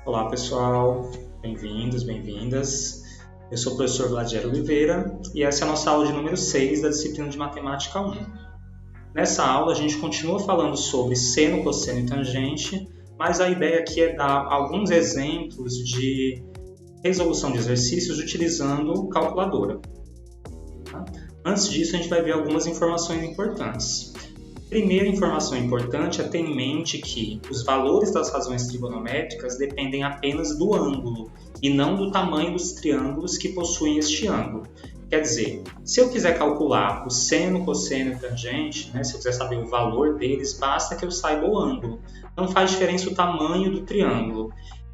Olá, pessoal. Bem-vindos, bem-vindas. Eu sou o professor Vladiero Oliveira e essa é a nossa aula de número 6 da disciplina de Matemática 1. Nessa aula, a gente continua falando sobre seno, cosseno e tangente, mas a ideia aqui é dar alguns exemplos de resolução de exercícios utilizando calculadora. Tá? Antes disso, a gente vai ver algumas informações importantes. Primeira informação importante é ter em mente que os valores das razões trigonométricas dependem apenas do ângulo e não do tamanho dos triângulos que possuem este ângulo. Quer dizer, se eu quiser calcular o seno, cosseno e tangente, se eu quiser saber o valor deles, basta que eu saiba o ângulo. Não faz diferença o tamanho do triângulo.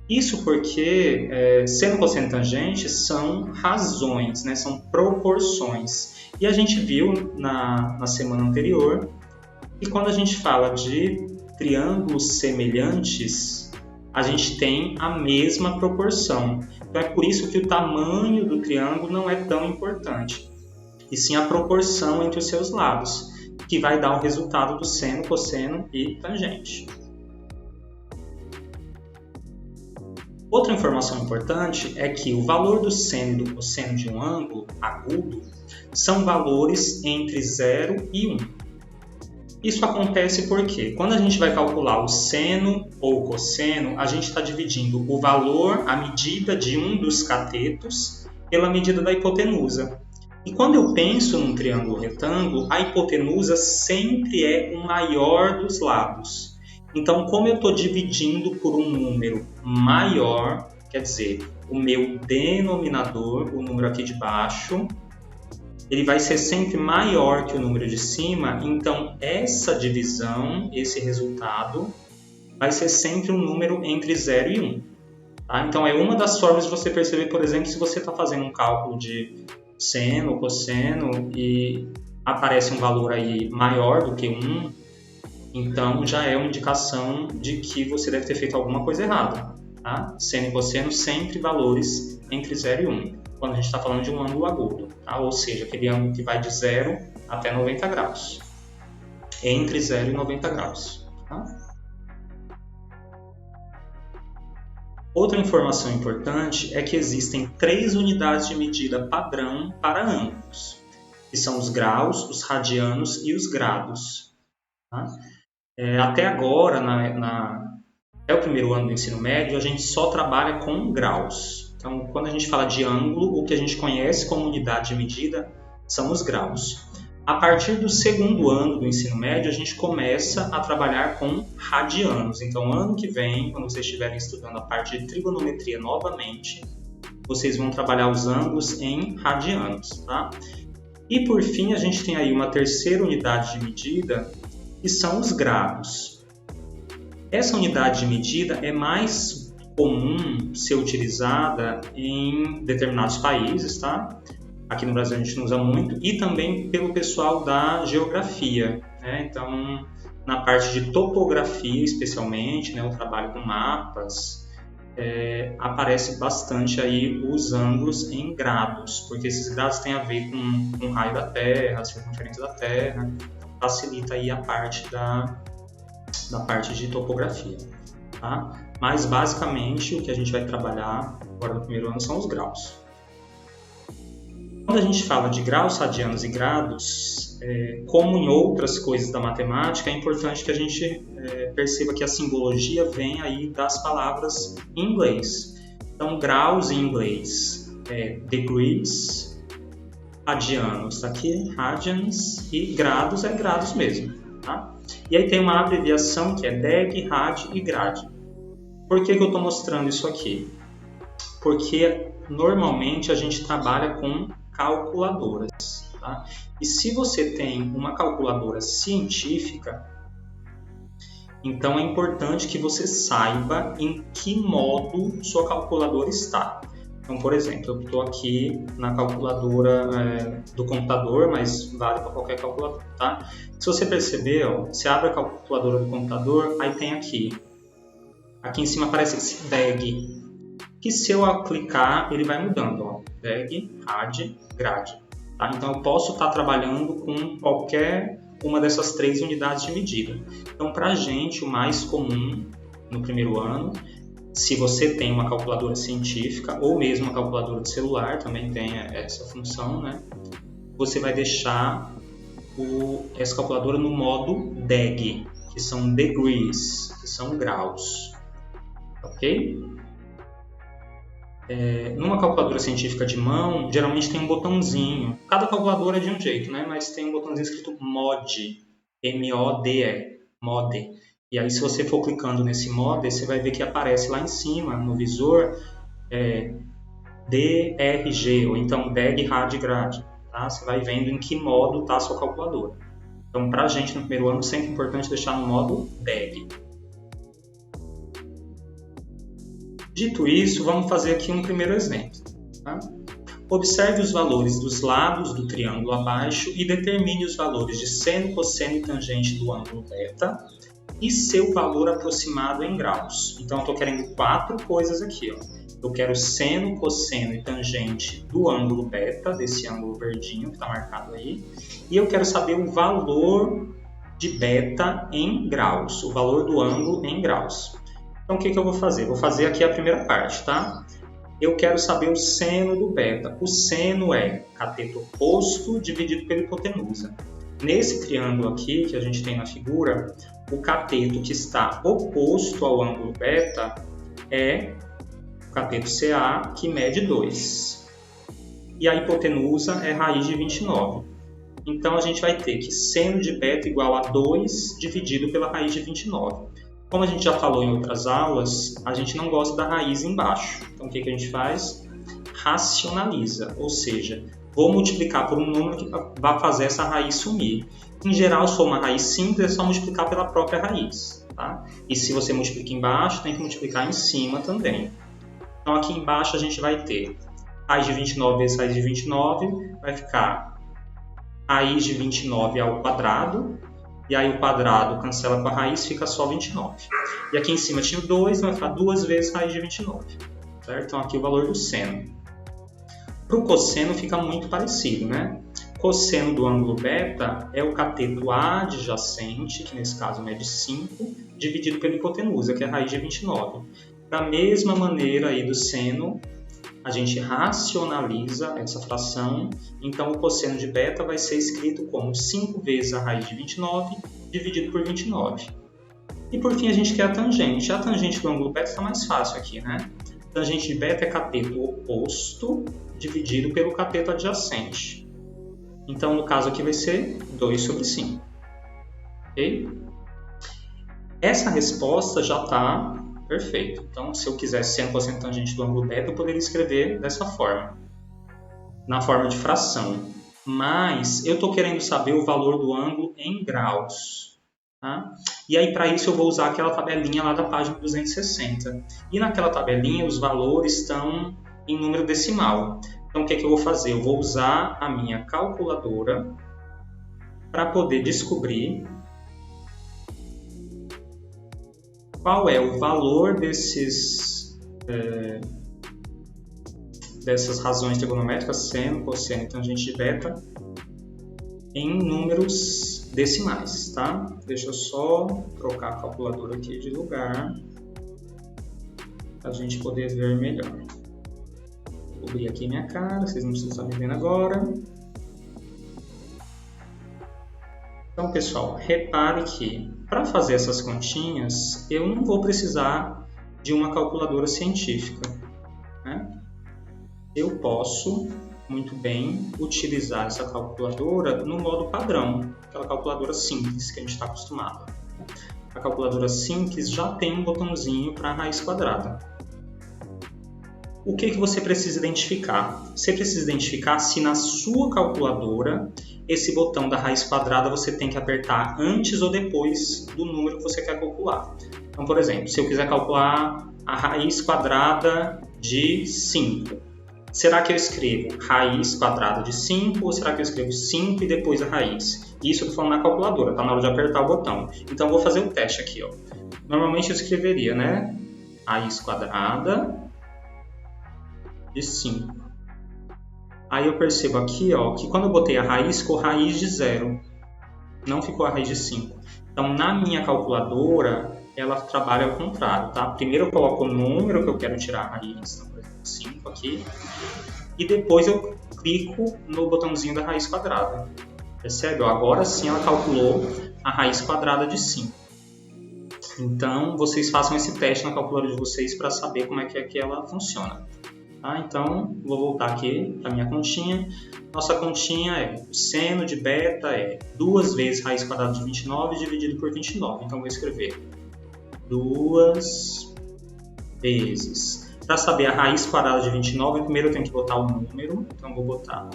Isso porque seno, cosseno e tangente são razões, são proporções. E a gente viu na semana anterior e quando a gente fala de triângulos semelhantes, a gente tem a mesma proporção. Então é por isso que o tamanho do triângulo não é tão importante, e sim a proporção entre os seus lados, que vai dar o resultado do seno, cosseno e tangente. Outra informação importante é que o valor do seno e do cosseno de um ângulo agudo são valores entre 0 e 1. Isso acontece porque, quando a gente vai calcular o seno ou o cosseno, a gente está dividindo o valor, a medida de um dos catetos, pela medida da hipotenusa. E quando eu penso num triângulo retângulo, a hipotenusa sempre é o maior dos lados. Então, como eu estou dividindo por um número maior, quer dizer, o meu denominador, o número aqui de baixo, ele vai ser sempre maior que o número de cima, então essa divisão, esse resultado, vai ser sempre um número entre 0 e 1. Tá? Então é uma das formas de você perceber, por exemplo, se você está fazendo um cálculo de seno ou cosseno e aparece um valor aí maior do que 1, então já é uma indicação de que você deve ter feito alguma coisa errada. Tá? Seno e cosseno sempre valores entre 0 e 1. Quando a gente está falando de um ângulo agudo, tá? Ou seja, aquele ângulo que vai de 0 até 90 graus, entre 0 e 90 graus. Tá? Outra informação importante é que existem 3 unidades de medida padrão para ângulos, que são os graus, os radianos e os grados. Tá? Até agora, até o primeiro ano do ensino médio, a gente só trabalha com graus. Então, quando a gente fala de ângulo, o que a gente conhece como unidade de medida são os graus. A partir do segundo ano do ensino médio, a gente começa a trabalhar com radianos. Então, ano que vem, quando vocês estiverem estudando a parte de trigonometria novamente, vocês vão trabalhar os ângulos em radianos. Tá? E, por fim, a gente tem aí uma terceira unidade de medida, que são os grados. Essa unidade de medida é mais comum ser utilizada em determinados países, tá? Aqui no Brasil a gente não usa muito, e também pelo pessoal da geografia, Então, na parte de topografia especialmente, o trabalho com mapas, aparece bastante aí os ângulos em grados, porque esses grados têm a ver com o raio da Terra, a circunferência da Terra, facilita aí a parte da parte de topografia, tá? Mas, basicamente, o que a gente vai trabalhar agora no primeiro ano são os graus. Quando a gente fala de graus, radianos e grados, como em outras coisas da matemática, é importante que a gente perceba que a simbologia vem aí das palavras em inglês. Então, graus em inglês é degrees, radianos aqui, radians, e grados é grados mesmo. Tá? E aí tem uma abreviação que é deg, rad e grad. Por que eu estou mostrando isso aqui? Porque normalmente a gente trabalha com calculadoras. Tá? E se você tem uma calculadora científica, então é importante que você saiba em que modo sua calculadora está. Então, por exemplo, eu estou aqui na calculadora do computador, mas vale para qualquer calculadora. Tá? Se você perceber, você abre a calculadora do computador, aí tem aqui em cima aparece esse deg, que se eu clicar, ele vai mudando. Deg, rad, grad. Tá? Então, eu posso estar trabalhando com qualquer uma dessas 3 unidades de medida. Então, para a gente, o mais comum no primeiro ano Se você tem uma calculadora científica ou mesmo uma calculadora de celular, também tem essa função, né? Você vai deixar essa calculadora no modo DEG, que são degrees, que são graus, ok? Numa calculadora científica de mão, geralmente tem um botãozinho. Cada calculadora é de um jeito, né? Mas tem um botãozinho escrito MODE, M-O-D-E, MODE. E aí, se você for clicando nesse MODE, você vai ver que aparece lá em cima, no visor, DRG, ou então DEG Rad Grad. Tá? Você vai vendo em que modo está a sua calculadora. Então, para a gente, no primeiro ano, sempre é importante deixar no modo DEG. Dito isso, vamos fazer aqui um primeiro exemplo. Tá? Observe os valores dos lados do triângulo abaixo e determine os valores de seno, cosseno e tangente do ângulo beta e seu valor aproximado em graus. Então, eu estou querendo 4 coisas aqui. Ó. Eu quero seno, cosseno e tangente do ângulo beta, desse ângulo verdinho que está marcado aí. E eu quero saber o valor de beta em graus, o valor do ângulo em graus. Então, o que eu vou fazer? Vou fazer aqui a primeira parte, tá? Eu quero saber o seno do beta. O seno é cateto oposto dividido pela hipotenusa. Nesse triângulo aqui, que a gente tem na figura, o cateto que está oposto ao ângulo beta é o cateto CA, que mede 2. E a hipotenusa é raiz de 29. Então, a gente vai ter que seno de beta igual a 2 dividido pela raiz de 29. Como a gente já falou em outras aulas, a gente não gosta da raiz embaixo. Então, o que a gente faz? Racionaliza, ou seja, vou multiplicar por um número que vai fazer essa raiz sumir. Em geral, se for uma raiz simples, é só multiplicar pela própria raiz. Tá? E se você multiplica embaixo, tem que multiplicar em cima também. Então, aqui embaixo a gente vai ter raiz de 29 vezes raiz de 29, vai ficar raiz de 29 ao quadrado. E aí o quadrado cancela com a raiz, fica só 29. E aqui em cima tinha o 2, vai ficar 2 vezes raiz de 29. Certo? Então aqui o valor do seno. Para o cosseno fica muito parecido, né? Cosseno do ângulo beta é o cateto adjacente, que nesse caso mede 5, dividido pela hipotenusa, que é a raiz de 29. Da mesma maneira aí do seno, a gente racionaliza essa fração, então o cosseno de beta vai ser escrito como 5 vezes a raiz de 29 dividido por 29. E por fim a gente quer a tangente. A tangente do ângulo beta está mais fácil aqui, né? A tangente de beta é cateto oposto dividido pelo cateto adjacente. Então no caso aqui vai ser 2 sobre 5. Ok? Essa resposta já está perfeito. Então, se eu quisesse seno, cosseno, tangente do ângulo beta, eu poderia escrever dessa forma, na forma de fração. Mas eu estou querendo saber o valor do ângulo em graus. Tá? E aí, para isso, eu vou usar aquela tabelinha lá da página 260. E naquela tabelinha, os valores estão em número decimal. Então, o que eu vou fazer? Eu vou usar a minha calculadora para poder descobrir qual é o valor dessas razões trigonométricas, seno, cosseno e tangente de beta, em números decimais, tá? Deixa eu só trocar a calculadora aqui de lugar, para a gente poder ver melhor. Vou cobrir aqui minha cara, vocês não precisam estar me vendo agora. Então, pessoal, repare que para fazer essas continhas, eu não vou precisar de uma calculadora científica. Né? Eu posso, muito bem, utilizar essa calculadora no modo padrão, aquela calculadora simples que a gente está acostumado. A calculadora simples já tem um botãozinho para a raiz quadrada. O que você precisa identificar? Você precisa identificar se na sua calculadora esse botão da raiz quadrada você tem que apertar antes ou depois do número que você quer calcular. Então, por exemplo, se eu quiser calcular a raiz quadrada de 5, será que eu escrevo raiz quadrada de 5 ou será que eu escrevo 5 e depois a raiz? Isso eu estou falando na calculadora, está na hora de apertar o botão. Então, eu vou fazer o teste aqui. Ó. Normalmente eu escreveria, né? Raiz quadrada de 5. Aí eu percebo aqui, ó, que quando eu botei a raiz, ficou raiz de 0. Não ficou a raiz de 5. Então, na minha calculadora, ela trabalha ao contrário, tá? Primeiro eu coloco o número que eu quero tirar a raiz, então, por exemplo, 5 aqui, e depois eu clico no botãozinho da raiz quadrada. Percebe? Agora sim ela calculou a raiz quadrada de 5. Então, vocês façam esse teste na calculadora de vocês para saber como é que ela funciona. Tá? Então, vou voltar aqui para a minha continha. Nossa continha é o seno de beta é 2 vezes raiz quadrada de 29 dividido por 29. Então, vou escrever 2 vezes. Para saber a raiz quadrada de 29, primeiro eu tenho que botar o número. Então, vou botar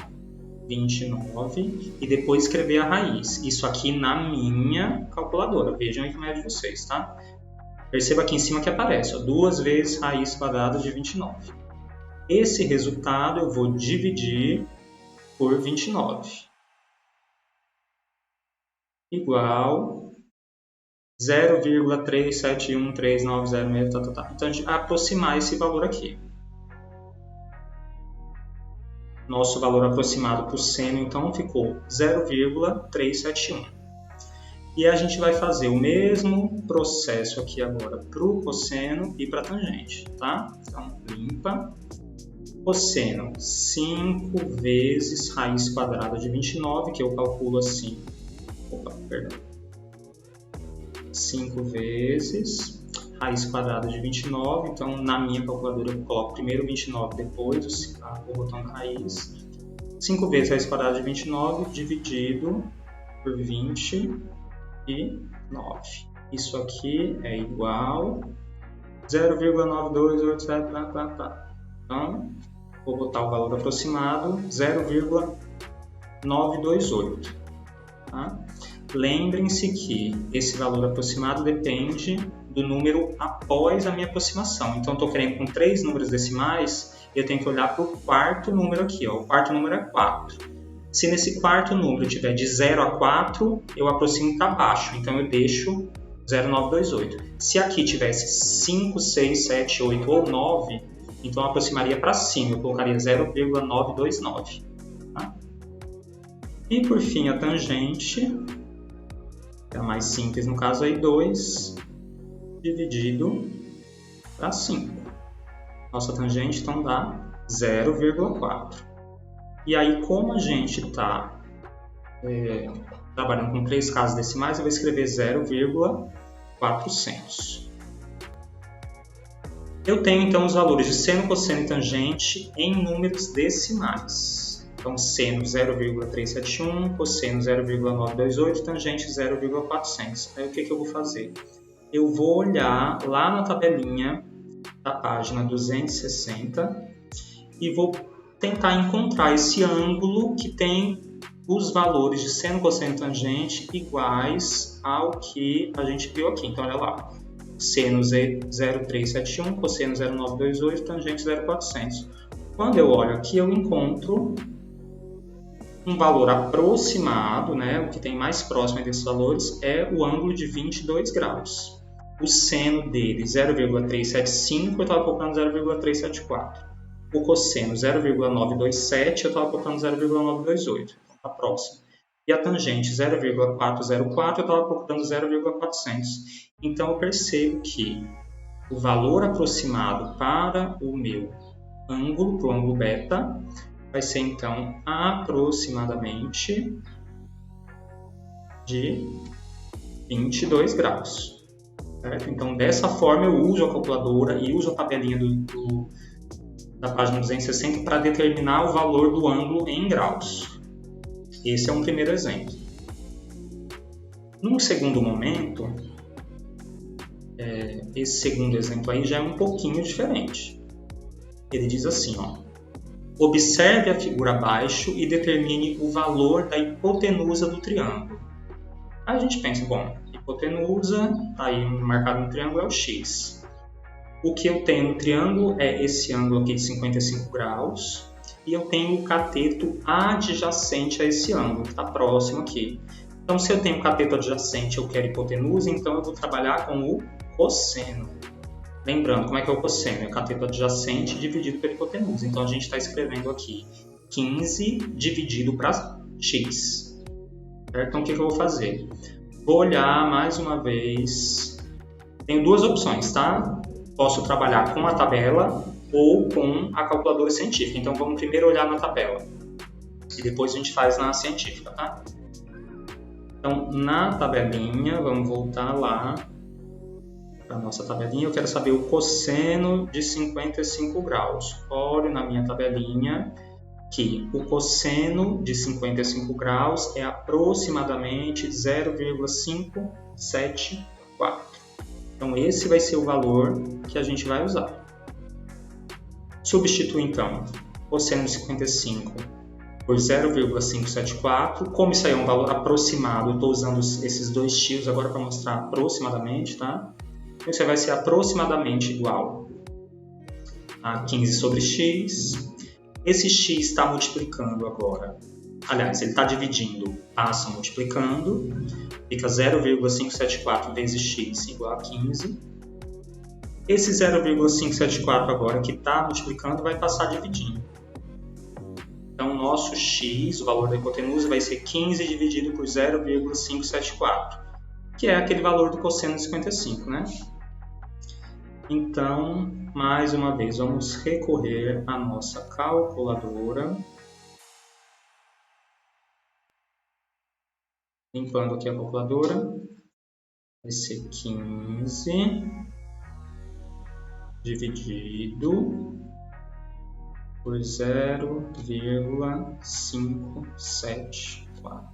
29 e depois escrever a raiz. Isso aqui na minha calculadora. Vejam aí como é de vocês, tá? Perceba aqui em cima que aparece, ó, 2 vezes raiz quadrada de 29. Esse resultado eu vou dividir por 29. Igual 0,371390. Então, a gente vai aproximar esse valor aqui. Nosso valor aproximado para o seno, então, ficou 0,371. E a gente vai fazer o mesmo processo aqui agora para o cosseno e para a tangente, tá? Então, limpa. Cosseno, 5 vezes raiz quadrada de 29, que eu calculo assim. 5 vezes raiz quadrada de 29. Então, na minha calculadora, eu coloco primeiro 29, depois o botão da raiz. 5 vezes raiz quadrada de 29 dividido por 29. Isso aqui é igual 0,9287. Então, vou botar o valor aproximado, 0,928. Tá? Lembrem-se que esse valor aproximado depende do número após a minha aproximação. Então, estou querendo com 3 números decimais, eu tenho que olhar para o quarto número aqui. Ó. O quarto número é 4. Se nesse quarto número tiver de 0 a 4, eu aproximo para baixo. Então, eu deixo 0,928. Se aqui tivesse 5, 6, 7, 8 ou 9, então eu aproximaria para cima. Eu colocaria 0,929. Tá? E por fim, a tangente, que é a mais simples no caso aí, 2 dividido para 5. Nossa tangente então dá 0,4. E aí, como a gente está trabalhando com 3 casas decimais, eu vou escrever 0,400. Eu tenho então os valores de seno, cosseno e tangente em números decimais. Então, seno 0,371, cosseno 0,928, tangente 0,400. Aí o que eu vou fazer? Eu vou olhar lá na tabelinha da página 260 e vou tentar encontrar esse ângulo que tem os valores de seno, cosseno e tangente iguais ao que a gente viu aqui. Então, olha lá. Seno 0,371, cosseno 0,928, tangente 0,400. Quando eu olho aqui, eu encontro um valor aproximado, né? O que tem mais próximo desses valores é o ângulo de 22 graus. O seno dele, 0,375, eu estava colocando 0,374. O cosseno, 0,927, eu estava colocando 0,928. Está próximo. E a tangente 0,404, eu estava colocando 0,400. Então, eu percebo que o valor aproximado para o meu ângulo, para o ângulo beta, vai ser, então, aproximadamente de 22 graus. Certo? Então, dessa forma, eu uso a calculadora e uso a tabelinha da página 260 para determinar o valor do ângulo em graus. Esse é um primeiro exemplo. Num segundo momento, esse segundo exemplo aí já é um pouquinho diferente. Ele diz assim, ó, observe a figura abaixo e determine o valor da hipotenusa do triângulo. Aí a gente pensa, bom, hipotenusa, tá aí marcado no triângulo, é o x. O que eu tenho no triângulo é esse ângulo aqui de 55 graus e eu tenho o cateto adjacente a esse ângulo, que está próximo aqui. Então, se eu tenho o cateto adjacente e eu quero hipotenusa, então eu vou trabalhar com o cosseno. Lembrando, como é que é o cosseno? É o cateto adjacente dividido pela hipotenusa. Então, a gente está escrevendo aqui 15 dividido para x. Certo? Então, o que eu vou fazer? Vou olhar mais uma vez Tenho duas opções, tá? Posso trabalhar com a tabela ou com a calculadora científica. Então, vamos primeiro olhar na tabela e depois a gente faz na científica, tá? Então, na tabelinha, vamos voltar lá para a nossa tabelinha. Eu quero saber o cosseno de 55 graus. Olho na minha tabelinha que o cosseno de 55 graus é aproximadamente 0,574. Então, esse vai ser o valor que a gente vai usar. Substitui, então, cosseno de 55 por 0,574. Como isso aí é um valor aproximado, eu estou usando esses dois tios agora para mostrar aproximadamente, tá? Então, isso vai ser aproximadamente igual a 15 sobre x. Esse x está multiplicando agora. Aliás, ele está dividindo, passa multiplicando. Fica 0,574 vezes x igual a 15. Esse 0,574 agora que está multiplicando vai passar dividindo. Então, o nosso x, o valor da hipotenusa, vai ser 15 dividido por 0,574, que é aquele valor do cosseno de 55, né? Então, mais uma vez, vamos recorrer à nossa calculadora. Limpando aqui a calculadora. Vai ser 15 dividido por 0,574.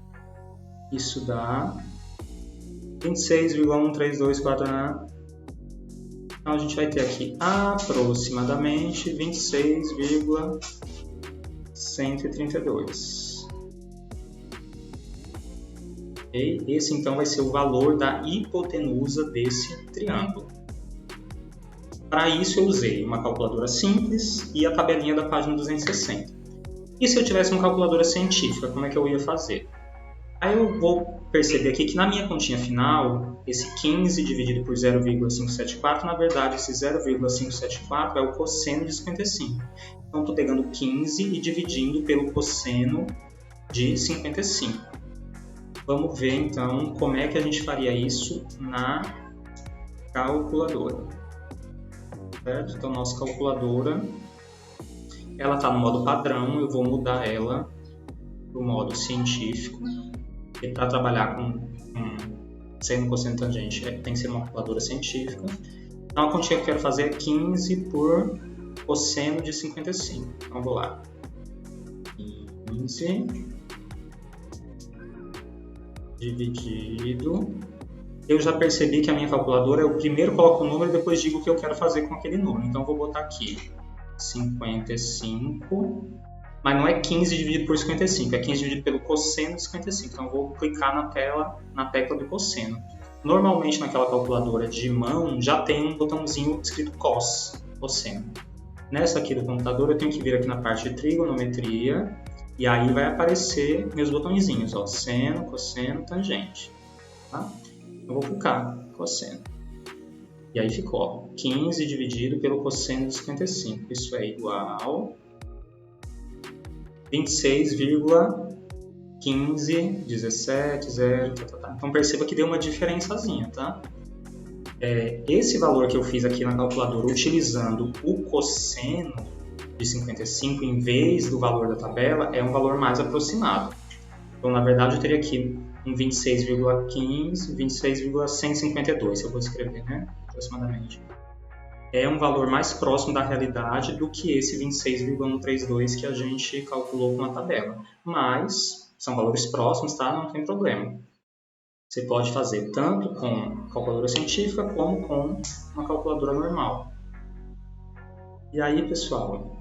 Isso dá 26,1324. Então, a gente vai ter aqui aproximadamente 26,132. Okay? Esse, então, vai ser o valor da hipotenusa desse triângulo. Para isso, eu usei uma calculadora simples e a tabelinha da página 260. E se eu tivesse uma calculadora científica, como é que eu ia fazer? Aí eu vou perceber aqui que na minha continha final, esse 15 dividido por 0,574, na verdade, esse 0,574 é o cosseno de 55. Então, estou pegando 15 e dividindo pelo cosseno de 55. Vamos ver, então, como é que a gente faria isso na calculadora. Certo? Então, nossa calculadora, ela está no modo padrão, eu vou mudar ela para o modo científico. E para trabalhar com seno, cosseno, tangente, tem que ser uma calculadora científica. Então, a continha que eu quero fazer é 15 por cosseno de 55. Então, vou lá. 15 dividido. Eu já percebi que a minha calculadora, eu primeiro coloco o número e depois digo o que eu quero fazer com aquele número. Então, eu vou botar aqui 55, mas não é 15 dividido por 55, é 15 dividido pelo cosseno de 55. Então, eu vou clicar na tecla do cosseno. Normalmente, naquela calculadora de mão, já tem um botãozinho escrito cos, cosseno. Nessa aqui do computador, eu tenho que vir aqui na parte de trigonometria, e aí vai aparecer meus botõezinhos, ó, seno, cosseno, tangente. Tá? Eu vou clicar cosseno. E aí ficou, ó, 15 dividido pelo cosseno de 55. Isso é igual 26,1517, 0, tá. Então perceba que deu uma diferençazinha, tá? Esse valor que eu fiz aqui na calculadora utilizando o cosseno de 55 em vez do valor da tabela é um valor mais aproximado. Então, na verdade, eu teria aqui um 26,15, 26,152, se eu vou escrever, né? Aproximadamente. É um valor mais próximo da realidade do que esse 26,132 que a gente calculou com a tabela. Mas são valores próximos, tá? Não tem problema. Você pode fazer tanto com calculadora científica como com uma calculadora normal. E aí, pessoal,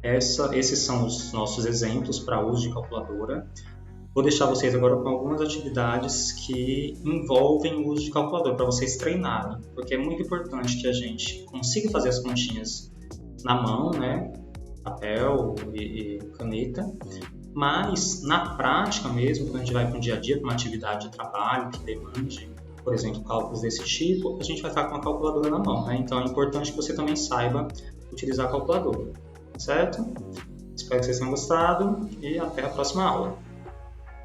esses são os nossos exemplos para uso de calculadora. Vou deixar vocês agora com algumas atividades que envolvem o uso de calculadora para vocês treinarem, porque é muito importante que a gente consiga fazer as continhas na mão, né? Papel e caneta, mas na prática mesmo, quando a gente vai para um dia a dia, para uma atividade de trabalho que demande, por exemplo, cálculos desse tipo, a gente vai estar com a calculadora na mão, né? Então é importante que você também saiba utilizar a calculadora, certo? Espero que vocês tenham gostado e até a próxima aula.